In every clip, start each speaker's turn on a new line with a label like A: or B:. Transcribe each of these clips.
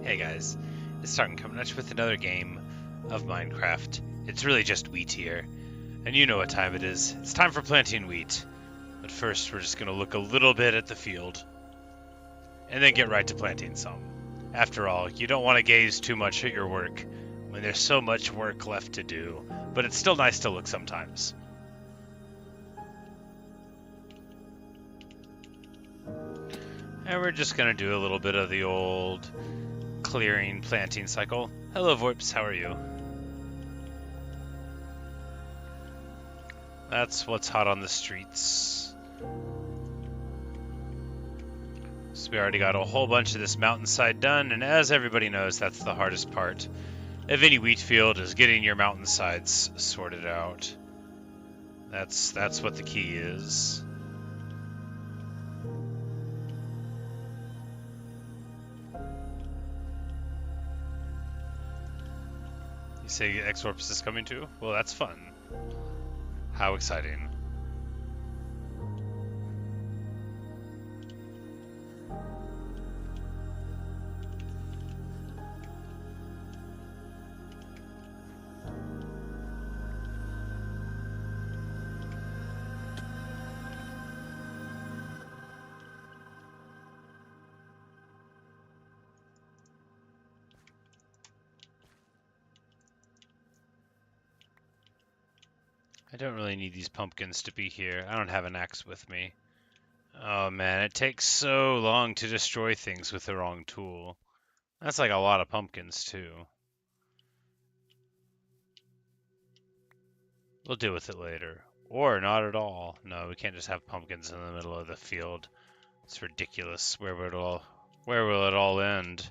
A: Hey guys, it's Startin coming at you with another game of Minecraft. It's really just wheat here, and you know what time it is. It's time for planting wheat. But first, we're just going to look a little bit at the field, and then get right to planting some. After all, you don't want to gaze too much at your work when there's so much work left to do, but it's still nice to look sometimes. And we're just going to do a little bit of the old clearing planting cycle. Hello Vorps, how are you? That's what's hot on the streets. So we already got a whole bunch of this mountainside done, and as everybody knows, that's the hardest part of any wheat field, is getting your mountainsides sorted out. That's what the key is. You say Xorps is coming too? Well, that's fun. How exciting. I don't really need these pumpkins to be here. I don't have an axe with me. Oh man, it takes so long to destroy things with the wrong tool. That's like a lot of pumpkins too. We'll deal with it later. Or not at all. No, we can't just have pumpkins in the middle of the field. It's ridiculous. Where will it all end?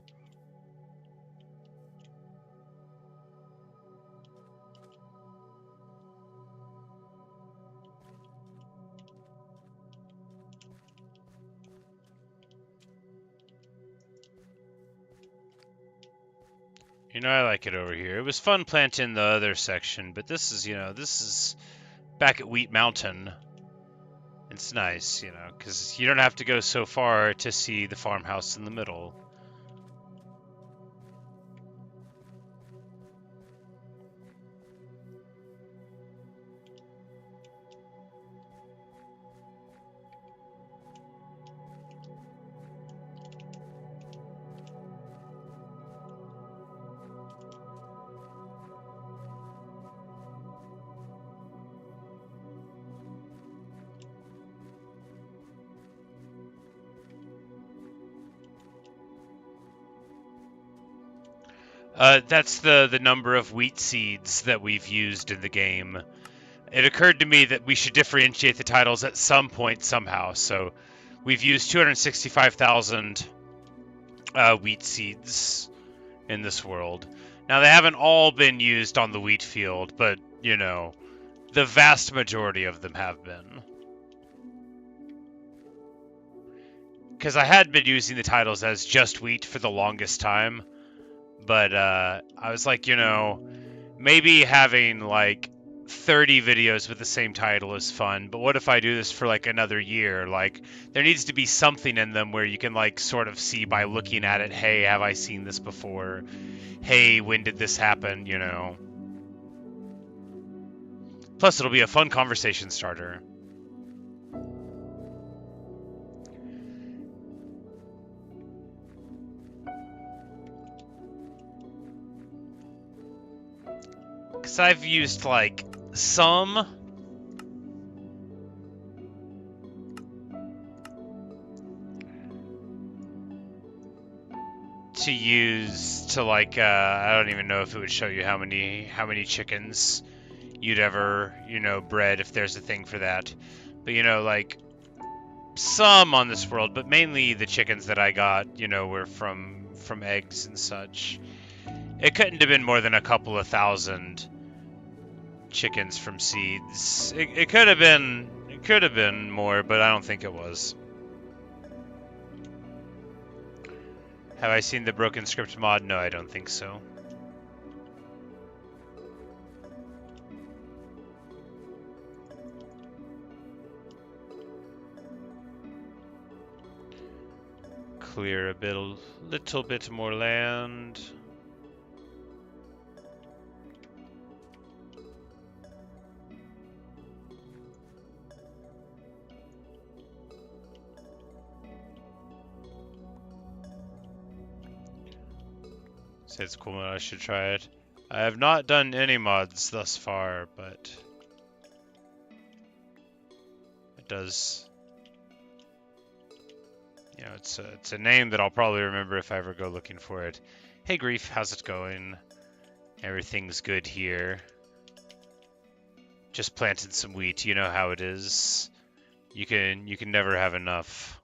A: You know, I like it over here. It was fun planting the other section, but this is back at Wheat Mountain. It's nice, because you don't have to go so far to see the farmhouse in the middle. That's the number of wheat seeds that we've used in the game. It occurred to me that we should differentiate the titles at some point somehow. So we've used 265,000 wheat seeds in this world. Now, they haven't all been used on the wheat field, but, the vast majority of them have been. Because I had been using the titles as just wheat for the longest time, but I was like, maybe having like 30 videos with the same title is fun, but what if I do this for like another year? Like, there needs to be something in them where you can like sort of see by looking at it, hey, have I seen this before? Hey, when did this happen, Plus, it'll be a fun conversation starter. Because I've used, like, some to use to, like, I don't even know if it would show you how many chickens you'd ever, bred, if there's a thing for that. But, like, some on this world, but mainly the chickens that I got, were from eggs and such. It couldn't have been more than a couple of thousand chickens from seeds. It could have been more, but I don't think it was. Have I seen the Broken Script mod? No, I don't think so. clear little bit more land. Say it's cool, I should try it. I have not done any mods thus far, but it does. You know, it's a name that I'll probably remember if I ever go looking for it. Hey Grief, how's it going? Everything's good here. Just planted some wheat, you know how it is. You can never have enough.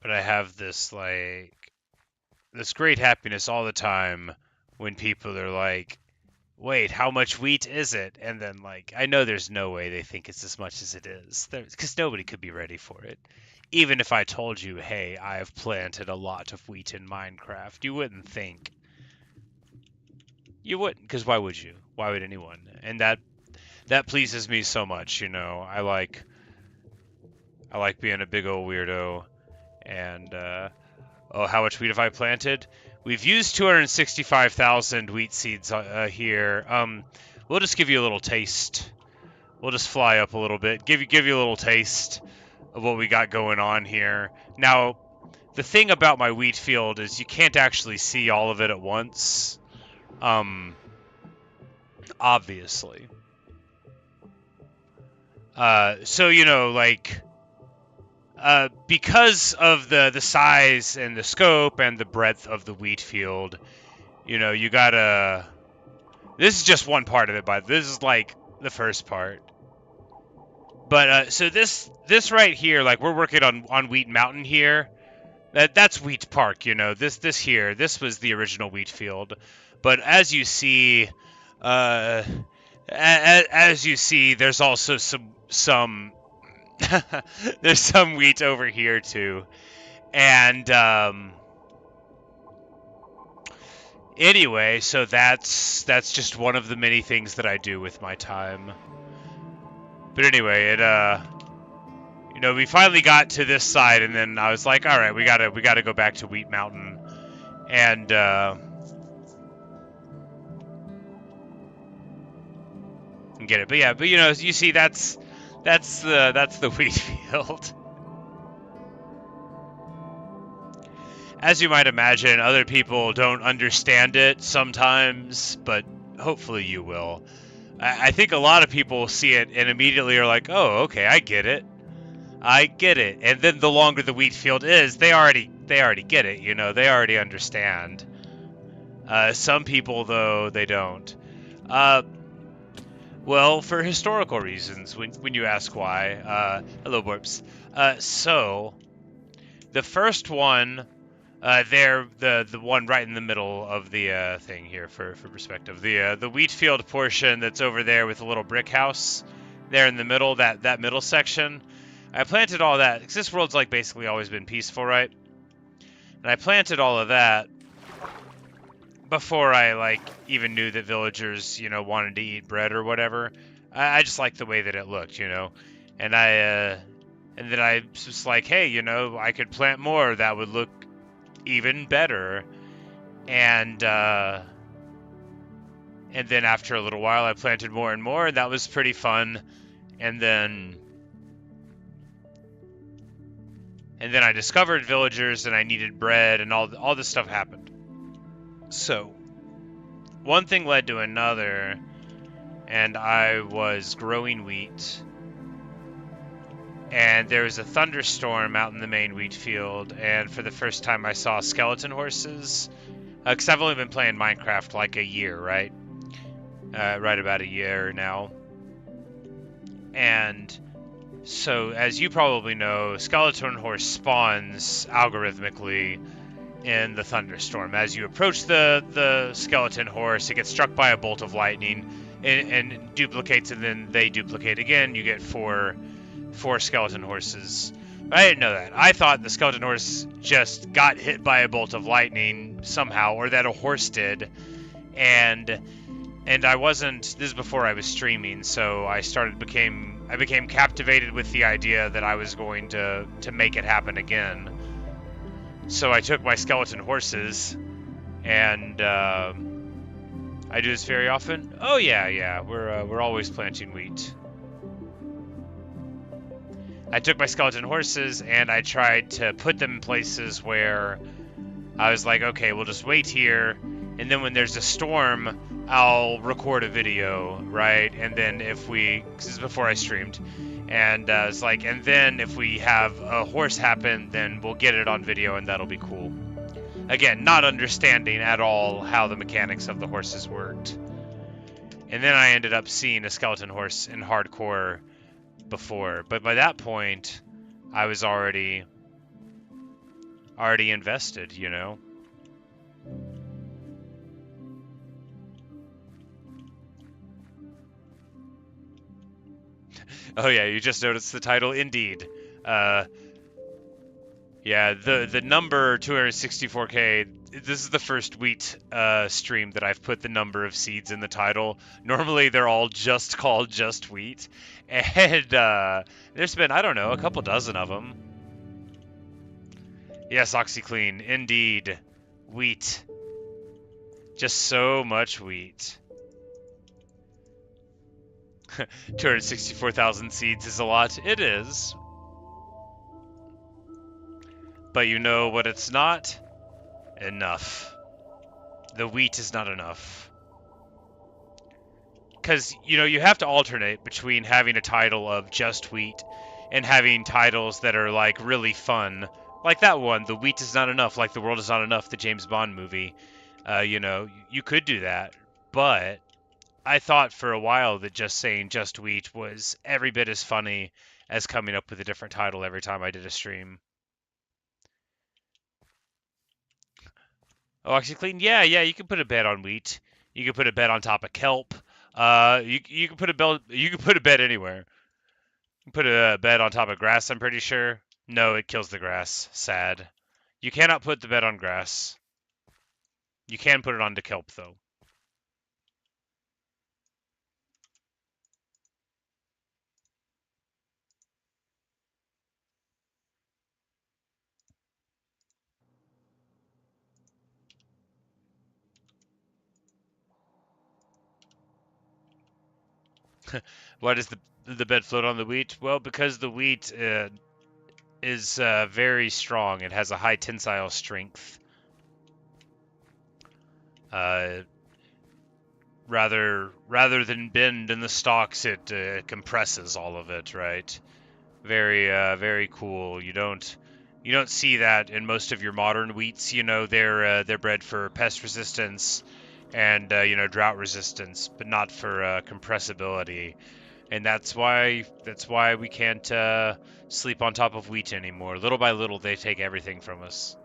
A: But I have this this great happiness all the time when people are like, wait, how much wheat is it? And then, like, I know there's no way they think it's as much as it is, because nobody could be ready for it. Even if I told you, hey, I have planted a lot of wheat in Minecraft, you wouldn't think. You wouldn't, because why would you? Why would anyone? And that pleases me so much, you know. I like being a big old weirdo. And, oh, how much wheat have I planted? We've used 265,000 wheat seeds here. We'll just give you a little taste. We'll just fly up a little bit. Give you a little taste of what we got going on here. Now, the thing about my wheat field is you can't actually see all of it at once. Obviously. So, you know, like... because of the size and the scope and the breadth of the wheat field, you know, you gotta... This is just one part of it, but this is like the first part. But so this right here, like we're working on Wheat Mountain here. That's Wheat Park, you know. This was the original wheat field. But as you see, there's also some there's some wheat over here too. And anyway, so that's just one of the many things that I do with my time. But anyway, you know, we finally got to this side, and then I was like, all right, we gotta go back to Wheat Mountain, and get it. But yeah, you know, you see, that's the wheat field. As you might imagine, other people don't understand it sometimes, but hopefully you will. I think a lot of people see it and immediately are like, oh, okay, I get it. I get it. And then the longer the wheat field is, they already get it, you know, they already understand. Some people, though, they don't. Well, for historical reasons, when you ask why. Hello, Borps. So, the first one, the one right in the middle of the thing here for perspective. The wheat field portion that's over there with the little brick house there in the middle, that middle section. I planted all that, because this world's like basically always been peaceful, right? And I planted all of that before I like even knew that villagers, you know, wanted to eat bread or whatever. I just liked the way that it looked, you know. And and then I was just like, hey, you know, I could plant more that would look even better. And then after a little while I planted more and more, and that was pretty fun. And then I discovered villagers, and I needed bread, and all this stuff happened. So one thing led to another, and I was growing wheat, and there was a thunderstorm out in the main wheat field, and for the first time I saw skeleton horses, because I've only been playing Minecraft like a year, right? Right about a year now. And so, as you probably know, skeleton horse spawns algorithmically in the thunderstorm. As you approach the skeleton horse, it gets struck by a bolt of lightning and duplicates, and then they duplicate again. You get four skeleton horses. But I didn't know that. I thought the skeleton horse just got hit by a bolt of lightning somehow, or that a horse did, and and I wasn't. This is before I was streaming, so I became captivated with the idea that I was going to make it happen again. So I took my skeleton horses, and I do this very often. Oh yeah, we're always planting wheat. I took my skeleton horses and I tried to put them in places where I was like, okay, we'll just wait here, and then when there's a storm, I'll record a video, right? And then if this is before I streamed, and it's like, and then if we have a horse happen, then we'll get it on video, and that'll be cool. Again, not understanding at all how the mechanics of the horses worked. And then I ended up seeing a skeleton horse in hardcore before, but by that point, I was already invested, you know? Oh yeah, you just noticed the title, indeed. Yeah, the number 264K, this is the first wheat stream that I've put the number of seeds in the title. Normally they're all just called just wheat. And there's been, I don't know, a couple dozen of them. Yes, OxyClean, indeed. Wheat. Just so much wheat. 264,000 seeds is a lot. It is. But you know what it's not? Enough. The wheat is not enough. Because, you know, you have to alternate between having a title of just wheat and having titles that are, like, really fun. Like that one, The Wheat is Not Enough, like The World is Not Enough, the James Bond movie. You know, you could do that. But I thought for a while that just saying just wheat was every bit as funny as coming up with a different title every time I did a stream. Oh, OxyClean? Yeah, you can put a bed on wheat. You can put a bed on top of kelp. You can put a bed anywhere. You can put a bed on top of grass, I'm pretty sure. No, it kills the grass. Sad. You cannot put the bed on grass. You can put it onto kelp though. Why does the bed float on the wheat? Well, because the wheat is very strong. It has a high tensile strength. Uh, rather than bend in the stalks, it compresses all of it, right? Very cool. You don't see that in most of your modern wheats. You know, they're bred for pest resistance and you know, drought resistance, but not for compressibility. And that's why we can't sleep on top of wheat anymore. Little by little, they take everything from us.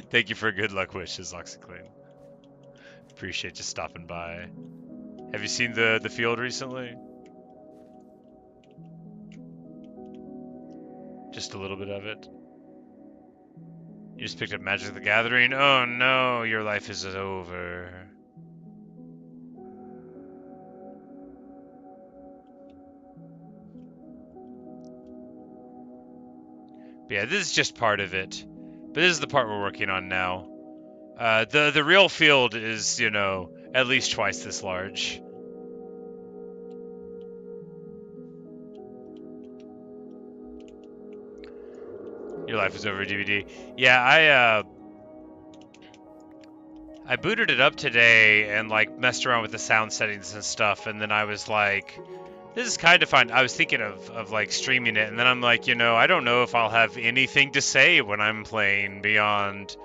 A: Thank you for good luck wishes, OxyClean. Appreciate you stopping by. Have you seen the field recently? Just a little bit of it. You just picked up Magic the Gathering? Oh no, your life is over. But yeah, this is just part of it. But this is the part we're working on now. The real field is, you know, at least twice this large. Your life is over, DVD. Yeah, I booted it up today and like messed around with the sound settings and stuff, and then I was like, this is kind of fun. I was thinking of like streaming it, and then I'm like, you know, I don't know if I'll have anything to say when I'm playing beyond,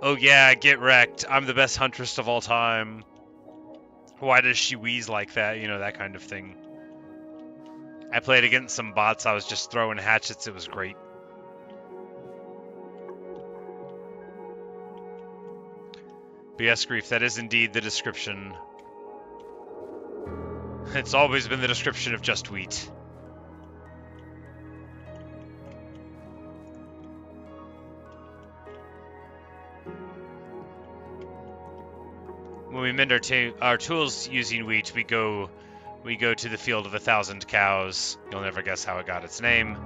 A: oh yeah, get wrecked. I'm the best huntress of all time. Why does she wheeze like that? You know, that kind of thing. I played against some bots. I was just throwing hatchets. It was great. But yes, Grief, that is indeed the description. It's always been the description of just wheat. when we mend our tools using wheat, we go to the field of 1,000 cows. You'll never guess how it got its name.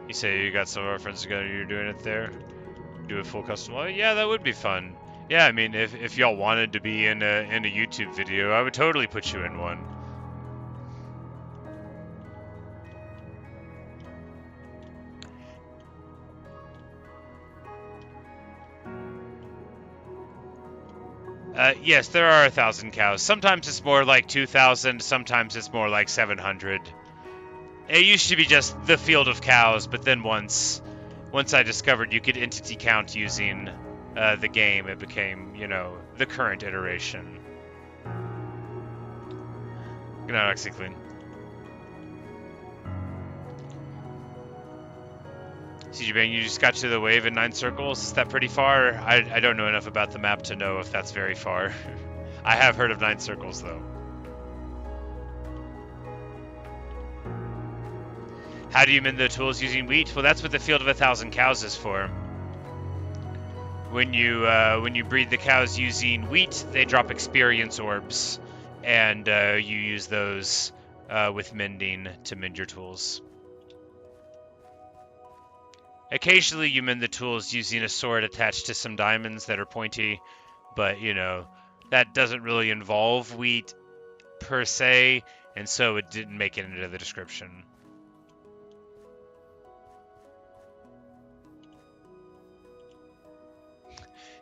A: You say you got some of our friends together, you're doing it there? Do a full custom? Well, yeah, that would be fun. Yeah, I mean, if y'all wanted to be in a YouTube video, I would totally put you in one. Yes, there are 1,000 cows. Sometimes it's more like 2,000, sometimes it's more like 700. It used to be just the field of cows, but then once I discovered you could entity count using the game, it became, you know, the current iteration. Good night, OxyClean. CG Bang, you just got to the wave in 9 circles? Is that pretty far? I don't know enough about the map to know if that's very far. I have heard of 9 circles, though. How do you mend the tools using wheat? Well, that's what the field of 1,000 cows is for. When you breed the cows using wheat, they drop experience orbs, and you use those with mending to mend your tools. Occasionally you mend the tools using a sword attached to some diamonds that are pointy, but, you know, that doesn't really involve wheat per se, and so it didn't make it into the description.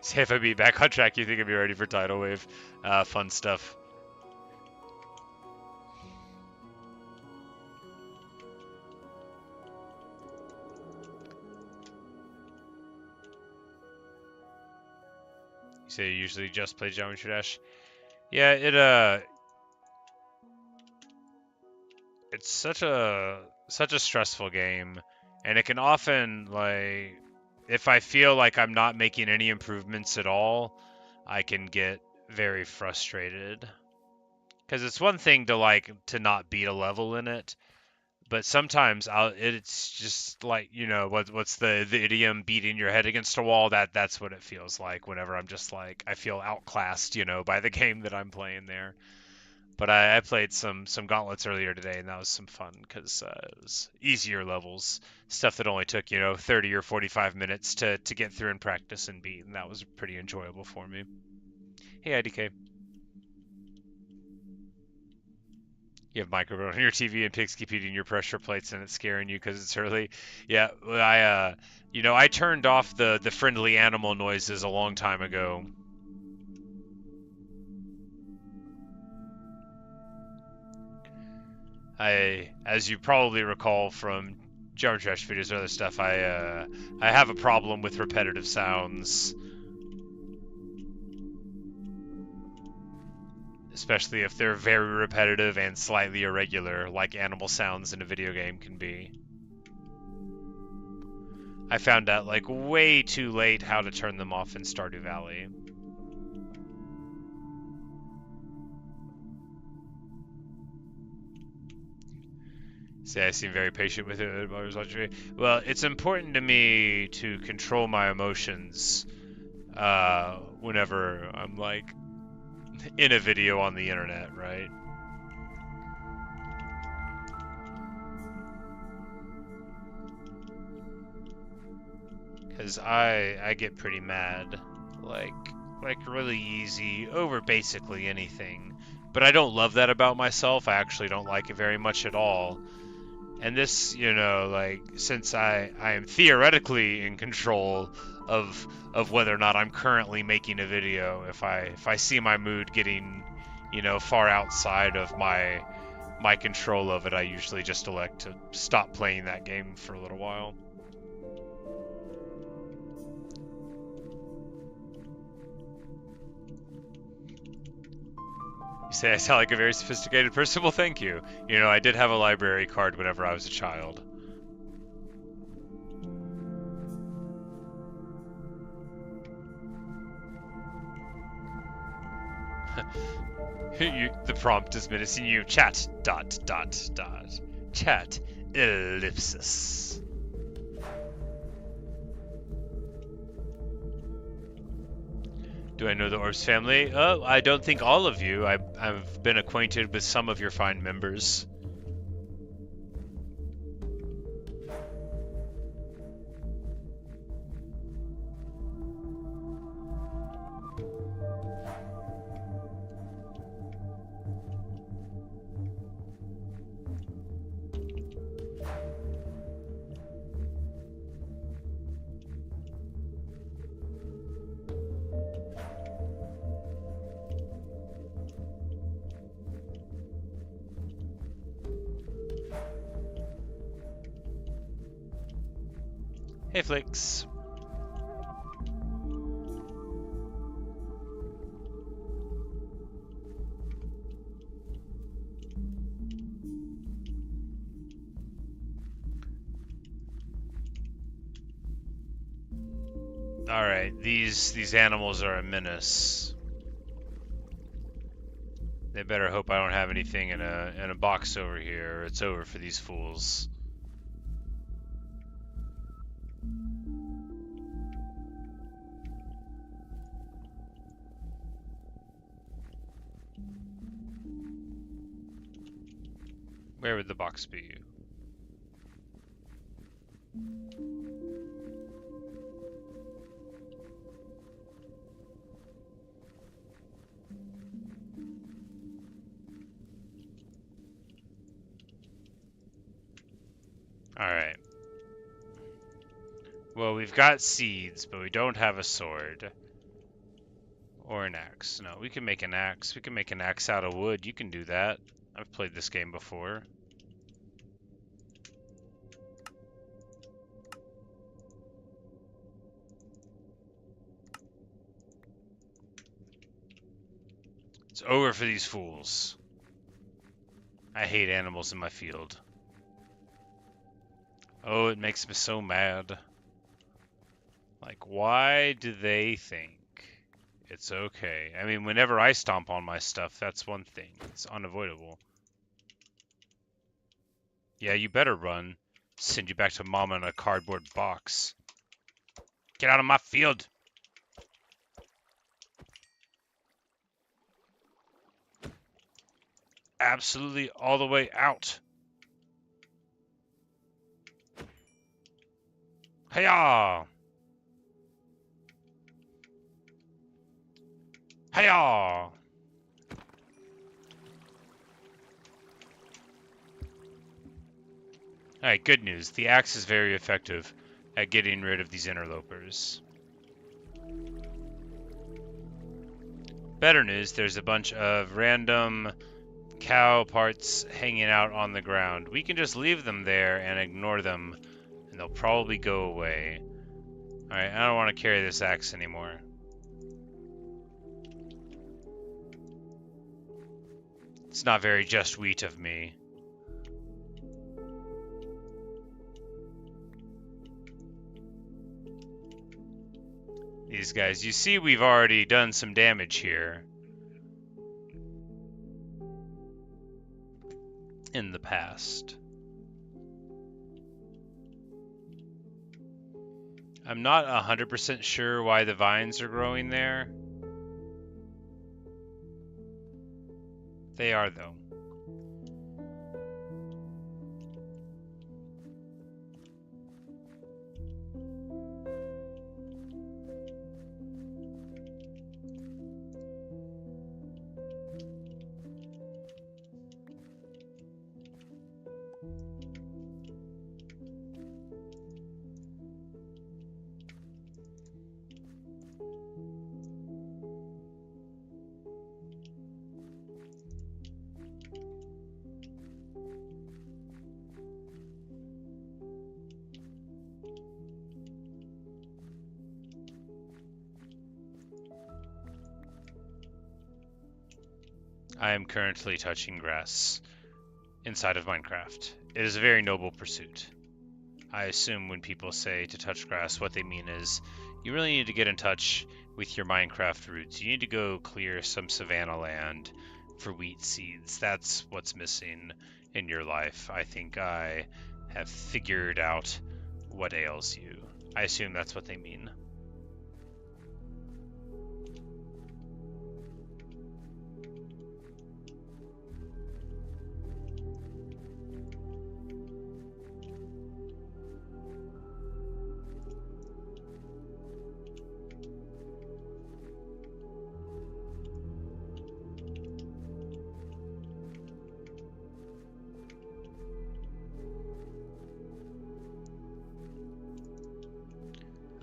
A: Say if I be back on track, you think I'd be ready for Tidal Wave. Fun stuff. You say you usually just play Geometry Dash? Yeah, it's such a stressful game, and it can often, like, if I feel like I'm not making any improvements at all, I can get very frustrated. Because it's one thing to not beat a level in it, but sometimes it's just like, you know, what's the idiom, beating your head against a wall? That's what it feels like whenever I'm just like, I feel outclassed, you know, by the game that I'm playing there. But I played some gauntlets earlier today, and that was some fun because it was easier levels, stuff that only took, you know, 30 or 45 minutes to get through and practice and beat, and that was pretty enjoyable for me. Hey, IDK. You have microphone on your TV and pigs keep eating your pressure plates, and it's scaring you because it's early. Yeah, you know, I turned off the friendly animal noises a long time ago. As you probably recall from Geometry Dash videos and other stuff, I have a problem with repetitive sounds, especially if they're very repetitive and slightly irregular, like animal sounds in a video game can be. I found out like way too late how to turn them off in Stardew Valley. Say I seem very patient with it. Well, it's important to me to control my emotions whenever I'm like in a video on the internet, right? Because I get pretty mad, like really easy over basically anything. But I don't love that about myself. I actually don't like it very much at all. And this, you know, like, since I am theoretically in control of whether or not I'm currently making a video, if I see my mood getting, you know, far outside of my control of it, I usually just elect to stop playing that game for a little while. You say I sound like a very sophisticated person? Well, thank you. You know, I did have a library card whenever I was a child. The prompt is menacing you. Chat, ... Chat, Ellipsis. Do I know the Orbs family? I don't think all of you. I've been acquainted with some of your fine members. Hey, Flix. Alright, these animals are a menace. They better hope I don't have anything in a box over here, or it's over for these fools. Where would the box be? Alright. Well, we've got seeds, but we don't have a sword. Or an axe. No, we can make an axe. We can make an axe out of wood. You can do that. I've played this game before. It's over for these fools. I hate animals in my field. Oh, it makes me so mad. Like, why do they think it's okay? I mean, whenever I stomp on my stuff, that's one thing. It's unavoidable. Yeah, you better run. Send you back to mama in a cardboard box. Get out of my field! Absolutely all the way out. Hiya! Hiya! Alright, good news. The axe is very effective at getting rid of these interlopers. Better news, there's a bunch of random cow parts hanging out on the ground. We can just leave them there and ignore them, and they'll probably go away. Alright, I don't want to carry this axe anymore. It's not very just wheat of me. These guys, you see we've already done some damage here in the past. I'm not 100% sure why the vines are growing there. They are, though. I am currently touching grass inside of Minecraft. It is a very noble pursuit. I assume when people say to touch grass, what they mean is you really need to get in touch with your Minecraft roots. You need to go clear some savanna land for wheat seeds. That's what's missing in your life. I think I have figured out what ails you. I assume that's what they mean.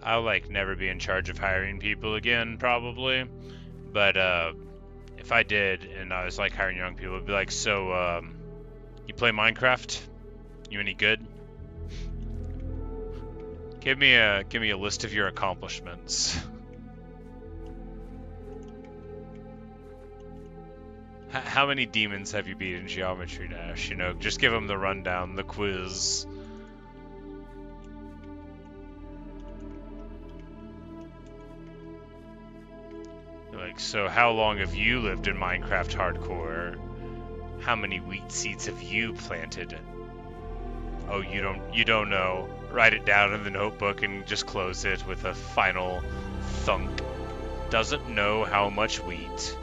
A: I'll like never be in charge of hiring people again, probably. But if I did, and I was like hiring young people, it'd be like, so you play Minecraft? You any good? Give me a list of your accomplishments. How many demons have you beat in Geometry Dash? You know, just give them the rundown, the quiz. Like, so how long have you lived in Minecraft Hardcore? How many wheat seeds have you planted? Oh, you don't know. Write it down in the notebook and just close it with a final thunk. Doesn't know how much wheat.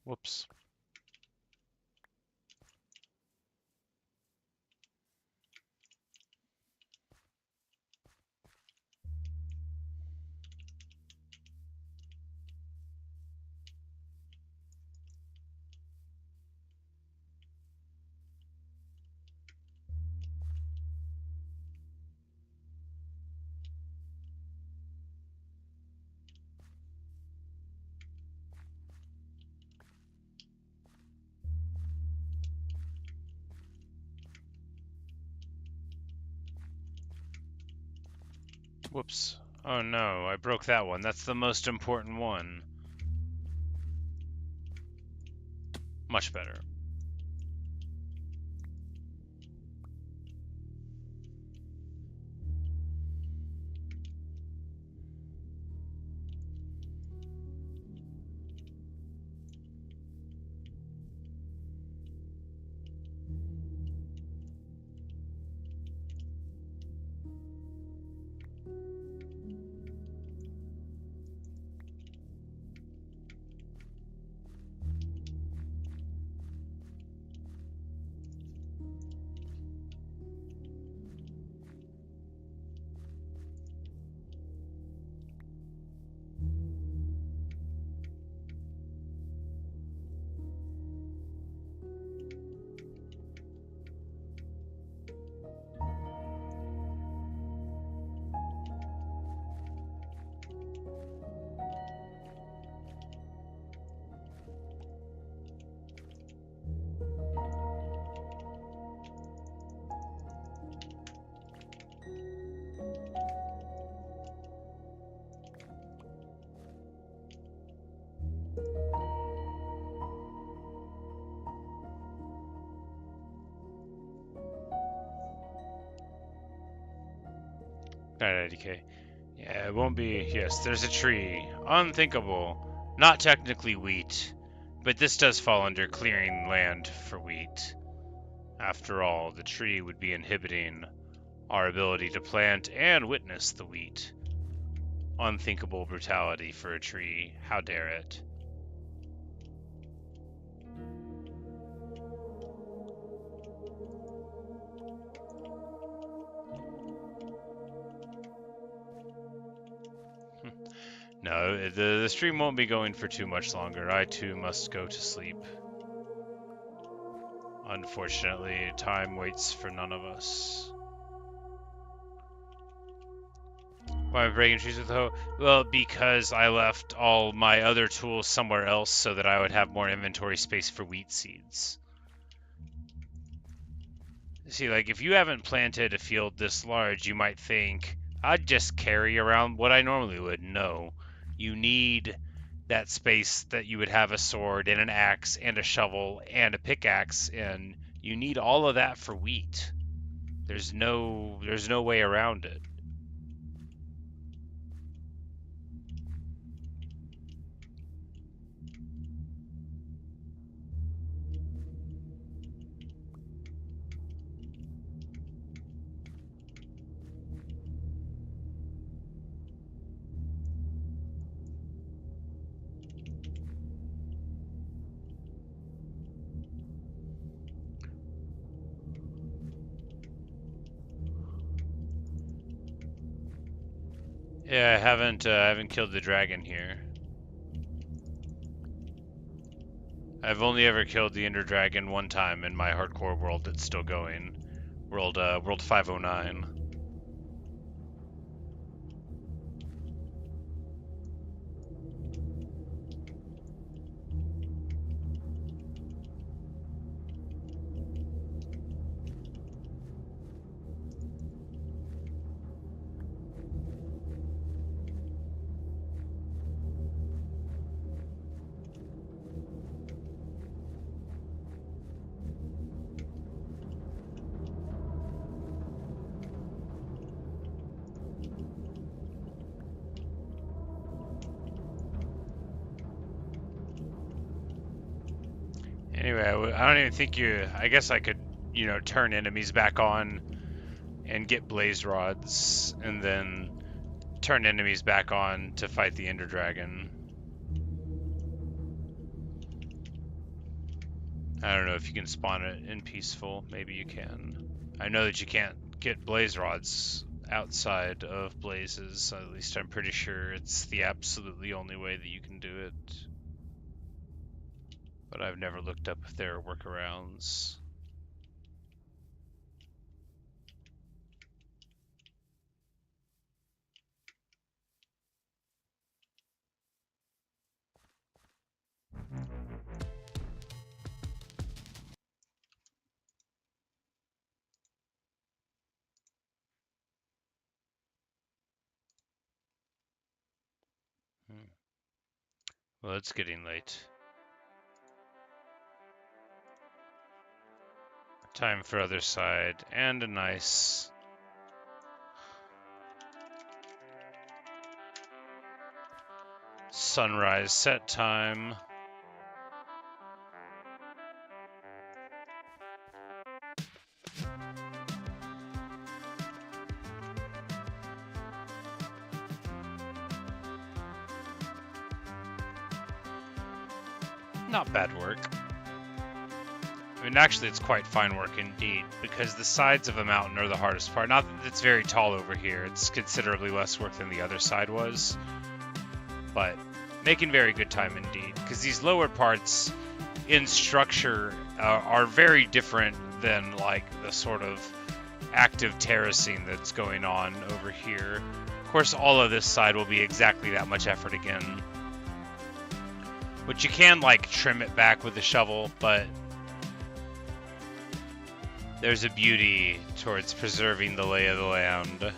A: Whoops. Whoops. Oh no, I broke that one. That's the most important one. Much better. Alright, IDK. Yeah, it won't be. Yes, there's a tree. Unthinkable. Not technically wheat. But this does fall under clearing land for wheat. After all, the tree would be inhibiting our ability to plant and witness the wheat. Unthinkable brutality for a tree. How dare it? No, the stream won't be going for too much longer. I too must go to sleep. Unfortunately, time waits for none of us. Why am I breaking trees with a hoe? Well, because I left all my other tools somewhere else so that I would have more inventory space for wheat seeds. See, like, if you haven't planted a field this large, you might think, I'd just carry around what I normally would. No. You need that space that you would have a sword and an axe and a shovel and a pickaxe, and you need all of that for wheat. There's no way around it. Yeah, I haven't killed the dragon here. I've only ever killed the Ender Dragon one time in my hardcore world that's still going. World 509. Anyway, I don't even think I guess I could, turn enemies back on and get blaze rods, and then turn enemies back on to fight the Ender Dragon. I don't know if you can spawn it in peaceful. Maybe you can. I know that you can't get blaze rods outside of blazes. At least I'm pretty sure it's the absolutely only way that you can do it. But I've never looked up if there are workarounds. Well, it's getting late. Time for other side and a nice sunrise set time. Not bad work. I mean, actually, it's quite fine work indeed, because the sides of a mountain are the hardest part. Not that it's very tall over here, it's considerably less work than the other side was, but making very good time indeed, because these lower parts in structure are very different than, like, the sort of active terracing that's going on over here. Of course, all of this side will be exactly that much effort again. Which you can, like, trim it back with the shovel, but there's a beauty towards preserving the lay of the land.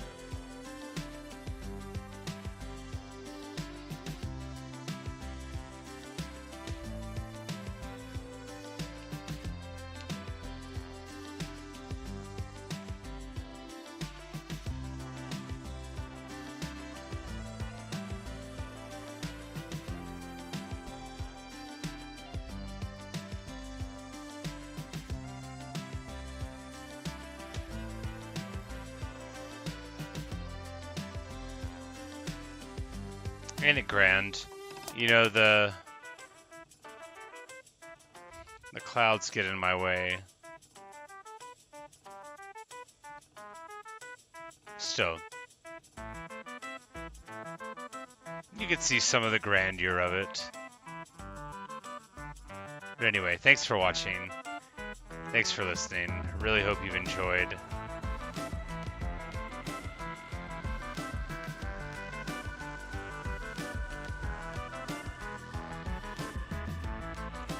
A: Ain't it grand? You know, the clouds get in my way. Still, you can see some of the grandeur of it. But anyway, thanks for watching. Thanks for listening. Really hope you've enjoyed.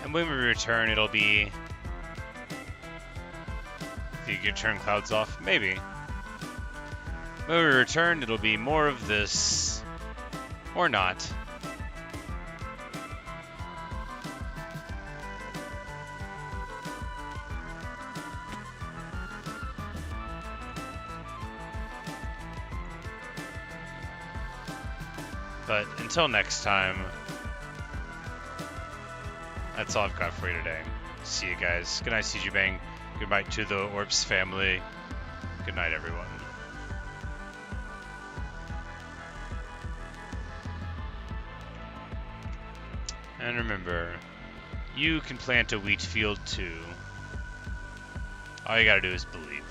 A: And when we return, it'll be... If you could turn clouds off, maybe. When we return, it'll be more of this. Or not. But until next time, that's all I've got for you today. See you guys. Good night, CG Bang. Good night to the Orps family. Good night, everyone. And remember, you can plant a wheat field too. All you gotta do is believe.